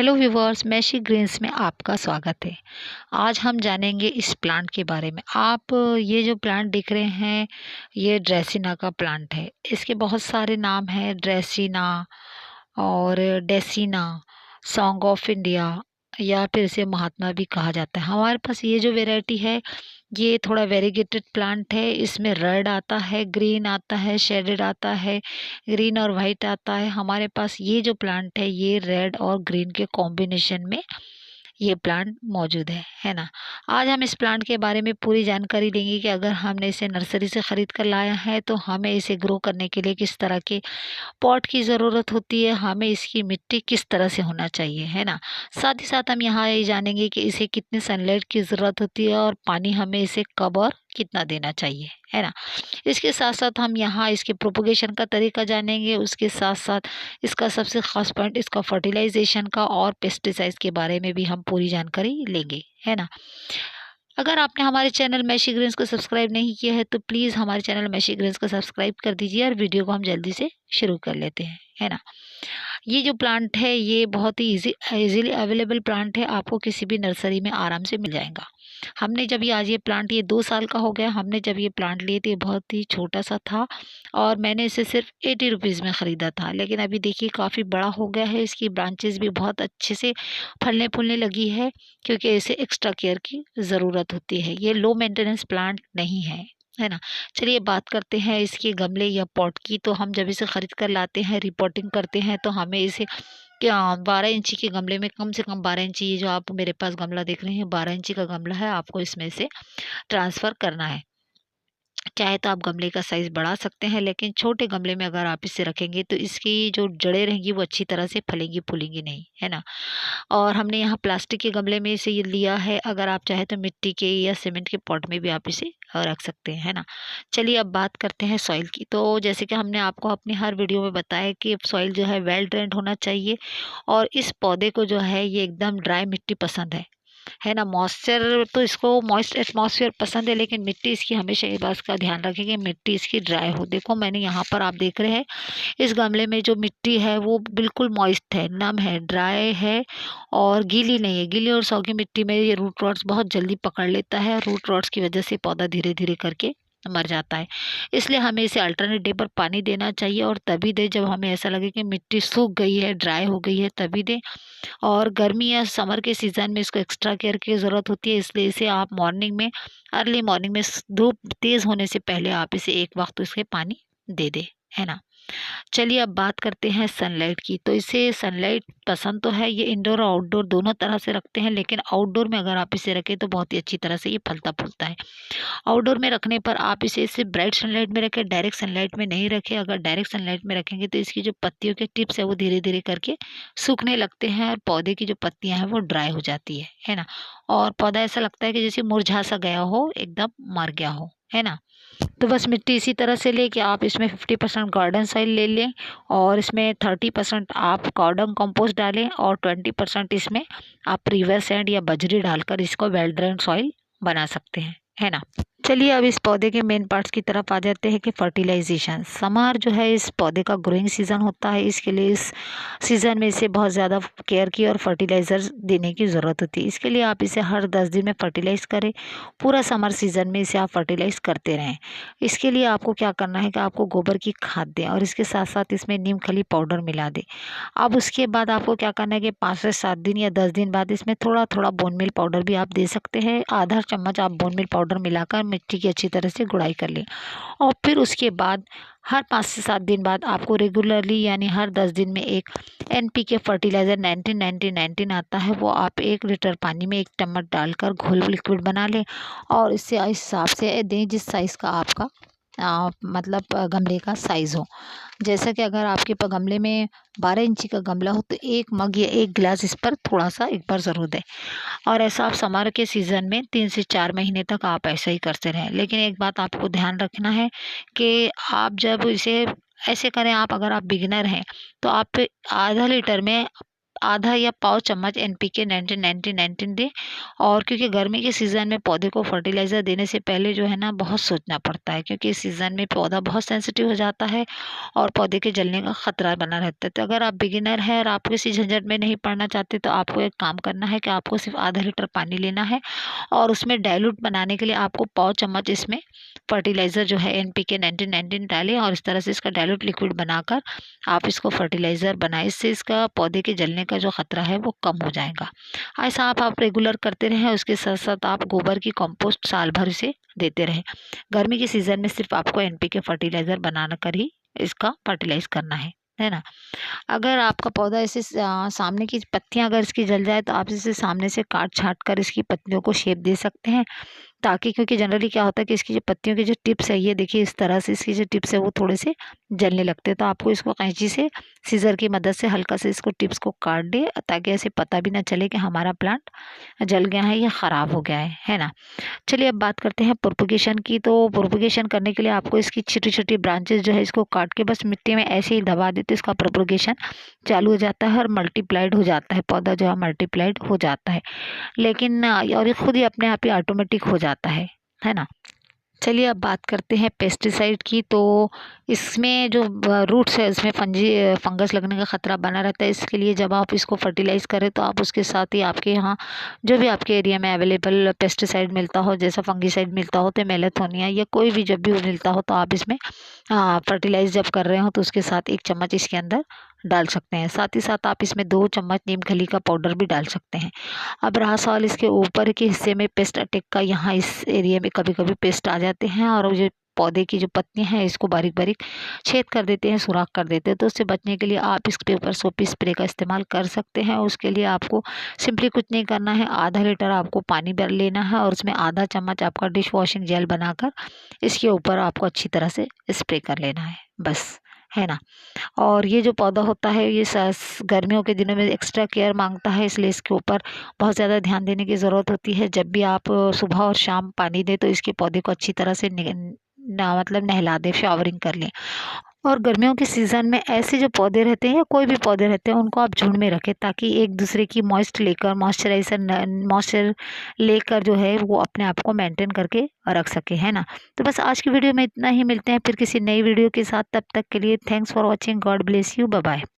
Hello viewers, meshy Green's में आपका स्वागत है। आज हम जानेंगे इस प्लांट के बारे में। आप ये जो प्लांट देख रहे हैं, ये ड्रेसिना का प्लांट है। इसके बहुत सारे नाम हैं, ड्रेसिना और डेसिना, सॉन्ग ऑफ इंडिया, या फिर इसे महात्मा भी कहा जाता है। हमारे पास ये जो वैरायटी है, ये थोड़ा वेरीगेटेड प्लांट है। इसमें रेड आता है, ग्रीन आता है, शेडेड आता है, ग्रीन और वाइट आता है। हमारे पास ये जो प्लांट है, ये रेड और ग्रीन के कॉम्बिनेशन में ये प्लांट मौजूद है ना। आज हम इस प्लांट के बारे में पूरी जानकारी देंगे कि अगर हमने इसे नर्सरी से ख़रीद कर लाया है तो हमें इसे ग्रो करने के लिए किस तरह के पॉट की ज़रूरत होती है, हमें इसकी मिट्टी किस तरह से होना चाहिए, है ना। साथ ही साथ हम यहाँ ये जानेंगे कि इसे कितने सनलाइट की ज़रूरत होती है और पानी हमें इसे कब और कितना देना चाहिए, है ना। इसके साथ साथ हम यहाँ इसके प्रोपोगेशन का तरीका जानेंगे। उसके साथ साथ इसका सबसे ख़ास पॉइंट इसका फर्टिलाइजेशन का और पेस्टिसाइड्स के बारे में भी हम पूरी जानकारी लेंगे, है ना। अगर आपने हमारे चैनल मैशी ग्रीन्स को सब्सक्राइब नहीं किया है तो प्लीज़ हमारे चैनल मैशी ग्रीन्स को सब्सक्राइब कर दीजिए और वीडियो को हम जल्दी से शुरू कर लेते हैं, है ना। ये जो प्लांट है, ये बहुत ही इजीली अवेलेबल प्लांट है। आपको किसी भी नर्सरी में आराम से मिल जाएगा। हमने जब ये आज ये प्लांट, ये 2 साल का हो गया, हमने जब ये प्लांट लिए थे, ये बहुत ही छोटा सा था और मैंने इसे सिर्फ 80 रुपीज़ में ख़रीदा था। लेकिन अभी देखिए काफ़ी बड़ा हो गया है। इसकी ब्रांचेस भी बहुत अच्छे से फलने फूलने लगी है, क्योंकि इसे एक्स्ट्रा केयर की ज़रूरत होती है। ये लो मेंटेनेंस प्लांट नहीं है ना। चलिए बात करते हैं इसके गमले या पॉट की। तो हम जब इसे ख़रीद कर लाते हैं, रिपोर्टिंग करते हैं, तो हमें इसे क्या 12 इंची के गमले में, कम से कम 12 इंची, ये जो आप मेरे पास गमला देख रहे हैं 12 इंची का गमला है, आपको इसमें से ट्रांसफ़र करना है। चाहे तो आप गमले का साइज़ बढ़ा सकते हैं, लेकिन छोटे गमले में अगर आप इसे रखेंगे तो इसकी जो जड़ें रहेंगी वो अच्छी तरह से फलेंगी फूलेंगी नहीं, है ना। और हमने यहाँ प्लास्टिक के गमले में इसे ये लिया है। अगर आप चाहें तो मिट्टी के या सीमेंट के पॉट में भी आप इसे रख सकते हैं, है ना। चलिए अब बात करते हैं सॉइल की। तो जैसे कि हमने आपको अपनी हर वीडियो में बताया कि सॉइल जो है वेल ड्रेन्ड होना चाहिए और इस पौधे को जो है ये एकदम ड्राई मिट्टी पसंद है ना। मॉइस्चर तो इसको मॉइस्ट एटमॉस्फेयर पसंद है, लेकिन मिट्टी इसकी हमेशा ये बात का ध्यान रखें कि मिट्टी इसकी ड्राई हो। देखो मैंने यहाँ पर, आप देख रहे हैं इस गमले में जो मिट्टी है वो बिल्कुल मॉइस्ट है, नम है, ड्राई है और गीली नहीं है। गीली और सौगी मिट्टी में ये रूट रॉट्स बहुत जल्दी पकड़ लेता है। रूट रॉट्स की वजह से पौधा धीरे धीरे करके मर जाता है। इसलिए हमें इसे अल्टरनेट डे पर पानी देना चाहिए और तभी दें जब हमें ऐसा लगे कि मिट्टी सूख गई है, ड्राई हो गई है, तभी दें। और गर्मी या समर के सीज़न में इसको एक्स्ट्रा केयर की ज़रूरत होती है, इसलिए इसे आप मॉर्निंग में, अर्ली मॉर्निंग में धूप तेज़ होने से पहले आप इसे एक वक्त इसके पानी दे दें, है ना। चलिए अब बात करते हैं सनलाइट की। तो इसे सनलाइट पसंद तो है, ये इंडोर और आउटडोर दोनों तरह से रखते हैं, लेकिन आउटडोर में अगर आप इसे रखें तो बहुत ही अच्छी तरह से ये फलता फूलता है। आउटडोर में रखने पर आप इसे सिर्फ ब्राइट सनलाइट में रखें, डायरेक्ट सनलाइट में नहीं रखें। अगर डायरेक्ट सनलाइट में रखेंगे तो इसकी जो पत्तियों के टिप्स है वो धीरे धीरे करके सूखने लगते हैं और पौधे की जो पत्तियां हैं वो ड्राई हो जाती है ना। और पौधा ऐसा लगता है कि जैसे मुरझा सा गया हो, एकदम मर गया हो, है ना। तो बस मिट्टी इसी तरह से ले कि आप इसमें 50% गार्डन सॉइल ले लें और इसमें 30% आप गार्डन कंपोस्ट डालें और 20% इसमें आप रिवर सैंड या बजरी डालकर इसको वेल ड्रेन सॉइल बना सकते हैं, है ना। चलिए अब इस पौधे के मेन पार्ट्स की तरफ आ जाते हैं कि फर्टिलाइजेशन। समर जो है इस पौधे का ग्रोइंग सीज़न होता है, इसके लिए इस सीज़न में इसे बहुत ज़्यादा केयर की और फर्टिलाइज़र देने की ज़रूरत होती है। इसके लिए आप इसे हर 10 दिन में फर्टिलाइज़ करें। पूरा समर सीज़न में इसे आप फर्टिलाइज़ करते रहें। इसके लिए आपको क्या करना है कि आपको गोबर की खाद दें और इसके साथ साथ इसमें नीम खली पाउडर मिला दें। अब उसके बाद आपको क्या करना है कि 5 से 7 दिन या 10 दिन बाद इसमें थोड़ा थोड़ा बोन मील पाउडर भी आप दे सकते हैं। आधा चम्मच आप बोन मील पाउडर मिलाकर मिट्टी की अच्छी तरह से गुड़ाई कर लें और फिर उसके बाद हर 5 से 7 दिन बाद आपको रेगुलरली, यानी हर 10 दिन में एक NPK फर्टिलाइज़र 19-90-19 आता है, वो आप 1 लीटर पानी में 1 चम्मच डालकर घोल लिक्विड बना लें और इसे इस हिसाब से दें जिस साइज़ का आपका मतलब गमले का साइज़ हो। जैसा कि अगर आपके गमले में 12 इंची का गमला हो तो 1 मग या 1 गिलास इस पर थोड़ा सा एक बार ज़रूर दें। और ऐसा आप समर के सीज़न में 3 से 4 महीने तक आप ऐसा ही करते रहें। लेकिन एक बात आपको ध्यान रखना है कि आप जब इसे ऐसे करें, आप अगर आप बिगिनर हैं तो आप आधा लीटर में आधा या पाव चम्मच NPK 19-19-19 दें। और क्योंकि गर्मी के सीज़न में पौधे को फर्टिलाइज़र देने से पहले जो है ना बहुत सोचना पड़ता है, क्योंकि इस सीज़न में पौधा बहुत सेंसिटिव हो जाता है और पौधे के जलने का खतरा बना रहता है। तो अगर आप बिगिनर हैं और आप किसी झंझट में नहीं पड़ना चाहते, तो आपको एक काम करना है कि आपको सिर्फ आधा लीटर पानी लेना है और उसमें डाइल्यूट बनाने के लिए आपको पाव चम्मच इसमें फर्टिलाइज़र जो है NPK 19-19 डालें और इस तरह से इसका डाइल्यूट लिक्विड बनाकर आप इसको फर्टिलाइज़र बनाएं। इससे इसका पौधे के जलने का जो खतरा है वो कम हो जाएगा। ऐसा आप रेगुलर करते रहें। उसके साथ साथ आप गोबर की कंपोस्ट साल भर इसे देते रहें। गर्मी के सीज़न में सिर्फ आपको NPK फर्टिलाइज़र बना कर ही इसका फर्टिलाइज़ करना है ना? अगर आपका पौधा ऐसे सामने की पत्तियाँ अगर इसकी जल जाए, तो आप इसे सामने से काट-छाँट कर इसकी पत्तियों को शेप दे सकते हैं, ताकि क्योंकि जनरली क्या होता है कि इसकी जो पत्तियों की जो टिप्स है, ये देखिए इस तरह से इसकी जो टिप्स है वो थोड़े से जलने लगते हैं। तो आपको इसको कैंची से, सीज़र की मदद से हल्का से इसको टिप्स को काट दें, ताकि ऐसे पता भी ना चले कि हमारा प्लांट जल गया है या ख़राब हो गया है ना? चलिए अब बात करते हैं प्रोपगेशन की। तो प्रोपगेशन करने के लिए आपको इसकी छोटी-छोटी ब्रांचेस जो है इसको काट के बस मिट्टी में ऐसे ही दबा देते, इसका प्रोपगेशन चालू हो जाता है और मल्टीप्लाइड हो जाता है। पौधा जो है मल्टीप्लाइड हो जाता है। लेकिन और ये खुद ही अपने आप ही ऑटोमेटिक हो जाता है ना? चलिए अब बात करते हैं पेस्टिसाइड की। तो इसमें जो रूट्स है उसमें फंगस लगने का खतरा बना रहता है। इसके लिए जब आप इसको फर्टिलाइज़ करें, तो आप उसके साथ ही आपके यहाँ जो भी आपके एरिया में अवेलेबल पेस्टिसाइड मिलता हो, जैसा फंगिसाइड मिलता हो, तो मैलाथोनिया या कोई भी जब भी मिलता हो, तो आप इसमें फर्टिलाइज़ जब कर रहे हो तो उसके साथ 1 चम्मच इसके अंदर डाल सकते हैं। साथ ही साथ आप इसमें 2 चम्मच नीम खली का पाउडर भी डाल सकते हैं। अब रहा सवाल इसके ऊपर के हिस्से में पेस्ट अटैक का, यहाँ इस एरिया में कभी-कभी पेस्ट आ जाते हैं और ये पौधे की जो पत्तियाँ हैं इसको बारीक-बारीक छेद कर देते हैं, सुराख कर देते हैं। तो उससे बचने के लिए आप इसके ऊपर सोपी स्प्रे का इस्तेमाल कर सकते हैं। उसके लिए आपको सिंपली कुछ नहीं करना है, आधा लीटर आपको पानी लेना है और उसमें आधा चम्मच आपका डिश वॉशिंग जेल बनाकर इसके ऊपर आपको अच्छी तरह से स्प्रे कर लेना है, बस, है ना? और ये जो पौधा होता है ये गर्मियों के दिनों में एक्स्ट्रा केयर मांगता है, इसलिए इसके ऊपर बहुत ज़्यादा ध्यान देने की ज़रूरत होती है। जब भी आप सुबह और शाम पानी दें, तो इसके पौधे को अच्छी तरह से मतलब नहला दें, शॉवरिंग कर लें। और गर्मियों के सीज़न में ऐसे जो पौधे रहते हैं या कोई भी पौधे रहते हैं, उनको आप झुंड में रखें, ताकि एक दूसरे की मॉइस्चर लेकर जो है वो अपने आप को मेंटेन करके रख सके, है ना? तो बस आज की वीडियो में इतना ही। मिलते हैं फिर किसी नई वीडियो के साथ। तब तक के लिए thanks for watching. God bless you. Bye bye.